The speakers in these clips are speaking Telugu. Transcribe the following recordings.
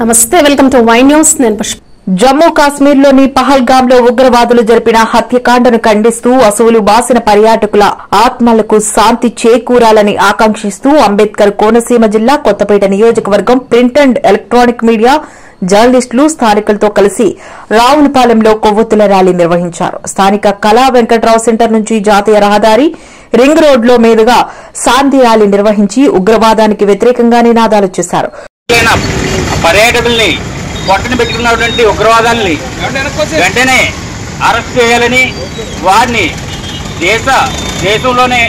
నమస్తే, వెల్కమ్ టు వై న్యూస్. నేను పుష్ప. జమ్మూ కాశ్మీర్లోని పహల్గాంలో ఉగ్రవాదులు జరిపిన హత్యకాండను ఖండిస్తూ అసువులు బాసిన పర్యాటకుల ఆత్మలకు శాంతి చేకూరాలని ఆకాంక్షిస్తూ అంబేద్కర్ కోనసీమ జిల్లా కొత్తపేట నియోజకవర్గం ప్రింట్ అండ్ ఎలక్ట్రానిక్ మీడియా జర్నలిస్టులు స్థానికులతో కలిసి రావులపాలెంలో కొవ్వొత్తుల ర్యాలీ నిర్వహించారు. స్థానిక కళా వెంకట్రావు సెంటర్ నుంచి జాతీయ రహదారి రింగ్ రోడ్లో మీదుగా శాంతి ర్యాలీ నిర్వహించి ఉగ్రవాదానికి వ్యతిరేకంగా నినాదాలు చేశారు. పర్యాటకుల్ని పొట్టని పెట్టుకున్నటువంటి ఉగ్రవాదాన్ని వెంటనే అరెస్ట్ చేయాలని, వారిని దేశంలోనే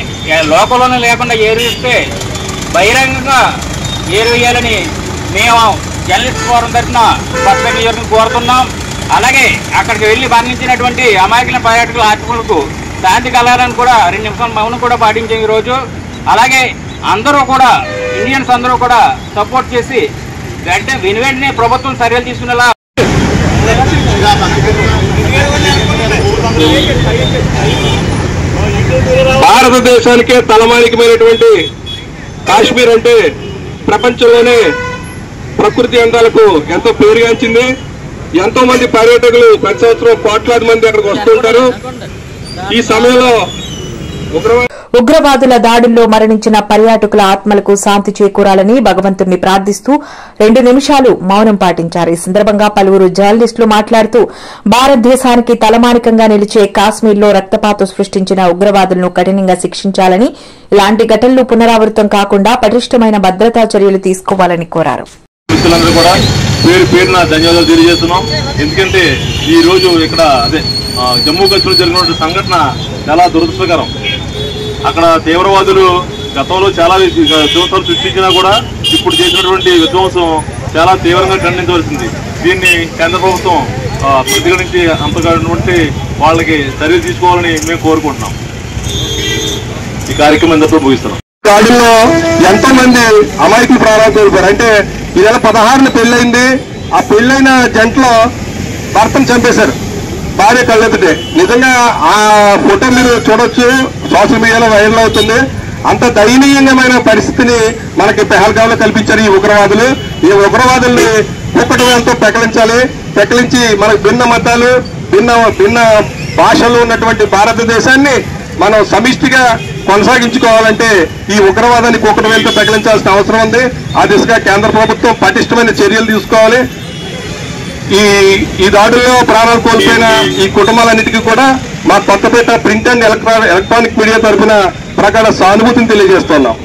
లోకంలోనే లేకుండా ఏరిస్తే బహిరంగంగా ఏరివేయాలని మేము జర్నలిస్ట్ ఫోరం తరఫున కొత్తపేట నియోజకవర్గం కోరుతున్నాం. అలాగే అక్కడికి వెళ్లి మరణించినటువంటి అమాయకుల పర్యాటకుల ఆత్మలకు శాంతి కలగాలని కూడా 2 నిమిషాల మౌనం కూడా పాటించాం ఈరోజు. అలాగే అందరూ కూడా ఇండియన్స్ అందరూ కూడా సపోర్ట్ చేసి వెంటనే ప్రభుత్వం చర్యలు తీసుకునేలా భారతదేశానికే తలమానికమైనటువంటి కాశ్మీర్ అంటే ప్రపంచంలోనే ప్రకృతి అందాలకు ఎంతో పేరుగాంచింది. ఎంతో మంది పర్యాటకులు ప్రతి సంవత్సరం కోట్లాది మంది అక్కడికి వస్తుంటారు. ఈ సమయంలో ఉగ్రవాదుల దాడుల్లో మరణించిన పర్యాటకుల ఆత్మలకు శాంతి చేకూరాలని భగవంతుణ్ణి ప్రార్థిస్తూ 2 నిమిషాలు మౌనం పాటించారు. ఈ సందర్భంగా పలువురు జర్నలిస్టులు మాట్లాడుతూ భారతదేశానికి తలమానికంగా నిలిచే కాశ్మీర్లో రక్తపాతం సృష్టించిన ఉగ్రవాదులను కఠినంగా శిక్షించాలని, ఇలాంటి ఘటనలు పునరావృతం కాకుండా పటిష్టమైన భద్రతా చర్యలు తీసుకోవాలని కోరారు. పేరు పేరున ధన్యవాదాలు తెలియజేస్తున్నాం. ఎందుకంటే ఈ రోజు ఇక్కడ జమ్మూ కాశ్మీర్ జరిగిన సంఘటన చాలా దురదృష్టకరం. అక్కడ తీవ్రవాదులు గతంలో చాలా విధ్వంసాలు సృష్టించినా కూడా ఇప్పుడు చేసినటువంటి విధ్వంసం చాలా తీవ్రంగా ఖండించవలసింది. దీన్ని కేంద్ర ప్రభుత్వం ప్రతిఘటించి అంతటువంటి వాళ్ళకి చర్యలు తీసుకోవాలని మేము కోరుకుంటున్నాం. ఈ కార్యక్రమం ఎంతో ముగిస్తున్నాం. దాడుల్లో ఎంతో మంది అమాయకులు ప్రాణాలు కోల్పోయారు. అంటే ఈ నెల 16న పెళ్ళయింది. ఆ పెళ్ళైన జంటలో భర్తను చంపేశారు భార్య కళ్ళెత్తుటే. నిజంగా ఆ ఫోటో మీరు చూడొచ్చు, సోషల్ మీడియాలో వైరల్ అవుతుంది. అంత దయనీయమైన పరిస్థితిని మనకి పెహల్గాంలో కల్పించారు ఈ ఉగ్రవాదులు. ఈ ఉగ్రవాదుల్ని కుక్కటవేలతో పెకలించి మనకు భిన్న మతాలు భిన్న భాషలు ఉన్నటువంటి భారతదేశాన్ని మనం సమిష్టిగా కొనసాగించుకోవాలంటే ఈ ఉగ్రవాదాన్ని కుక్కటవేలతో పెకలించాల్సిన అవసరం ఉంది. ఆ దిశగా కేంద్ర ప్రభుత్వం పటిష్టమైన చర్యలు తీసుకోవాలి. ఈ దాడుల్లో ప్రాణాలు కోల్పోయిన ఈ కుటుంబాలన్నిటికీ కూడా మా Kothapeta print and electronic media తరఫున ప్రగాఢ సానుభూతిని తెలియజేస్తున్నాం.